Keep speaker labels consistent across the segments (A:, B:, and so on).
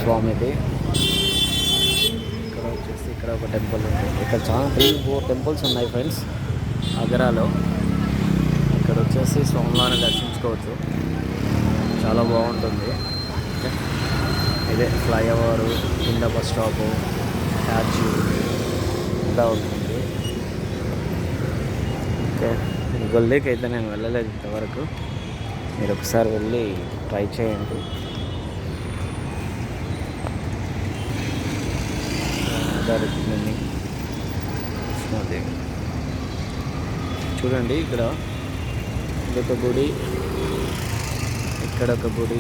A: స్వామిది. ఇక్కడ వచ్చేసి ఇక్కడ ఒక టెంపుల్ ఉంటుంది. ఇక్కడ చాలా 3-4 టెంపుల్స్ ఉన్నాయి ఫ్రెండ్స్ ఆగ్రాలో. ఇక్కడ వచ్చేసి స్వామివారిని దర్శించుకోవచ్చు, చాలా బాగుంటుంది. ఓకే, ఇదే ఫ్లైఓవరు, కింద బస్ స్టాపు, స్టాచ్యూ అంతా ఉంటుంది. ఓకే, గొల్లీకి అయితే నేను వెళ్ళలేదు ఇంతవరకు, మీరు ఒకసారి వెళ్ళి ట్రై చేయండి. కృష్ణాదేవి చూడండి, ఇక్కడ ఇదొక గుడి, ఇక్కడ ఒక గుడి.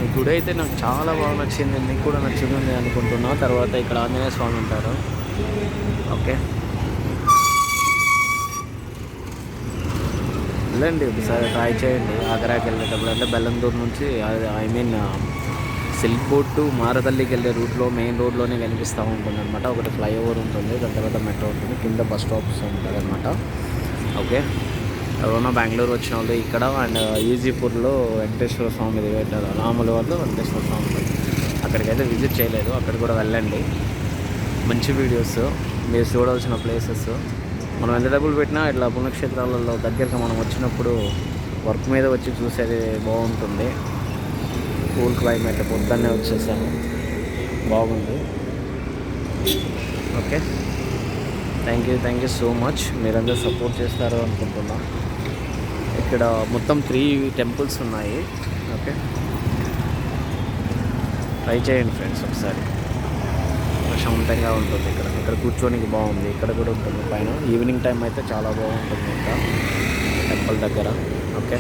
A: ఈ గుడి అయితే నాకు చాలా బాగా నచ్చింది, మీకు కూడా నచ్చింది అనుకుంటున్నా. తర్వాత ఇక్కడ ఆంజనేయ స్వామి ఉంటారు. ఓకే, వెళ్ళండి ఒకసారి ట్రై చేయండి. ఆగ్రాకి వెళ్ళేటప్పుడు అంటే బెల్లందూరు నుంచి సిల్క్ బోట్ టు మారదల్లికి వెళ్ళే రూట్లో మెయిన్ రోడ్లోనే కనిపిస్తూ ఉంటుంది అనమాట. ఒకటి ఫ్లైఓవర్ ఉంటుంది, దాని తర్వాత మెట్రో ఉంటుంది, కింద బస్ స్టాప్స్ ఉంటుంది అనమాట. ఓకే, ఎవరైనా బెంగళూరు వచ్చిన వాళ్ళు ఇక్కడ అండ్ ఈజీపూర్లో వెంకటేశ్వర స్వామి పెట్టారు, రాముల వాళ్ళు వెంకటేశ్వర స్వామి, అక్కడికైతే విజిట్ చేయలేదు, అక్కడ కూడా వెళ్ళండి. మంచి వీడియోస్, మీరు చూడాల్సిన ప్లేసెస్. మనం ఎంత డబ్బులు పెట్టినా ఇట్లా పుణ్యక్షేత్రాలలో దగ్గరగా మనం వచ్చినప్పుడు వర్క్ మీద వచ్చి చూసేది బాగుంటుంది. కూల్ క్లైమేట్, పొద్దున్నే వచ్చేసాను, బాగుంది. Okay, thank you so much. మీరందరూ సపోర్ట్ చేస్తారు అనుకుంటున్నా. ఇక్కడ మొత్తం 3 టెంపుల్స్ ఉన్నాయి. ఓకే, ట్రై చేయండి ఫ్రెండ్స్ ఒకసారి, ప్రశాంతంగా ఉంటుంది. ఇక్కడ కూర్చోనికి బాగుంది, ఇక్కడ కూడా ఉంటుంది పైన. ఈవినింగ్ టైం అయితే చాలా బాగుంటుంది ఇంకా టెంపుల్ దగ్గర. ఓకే.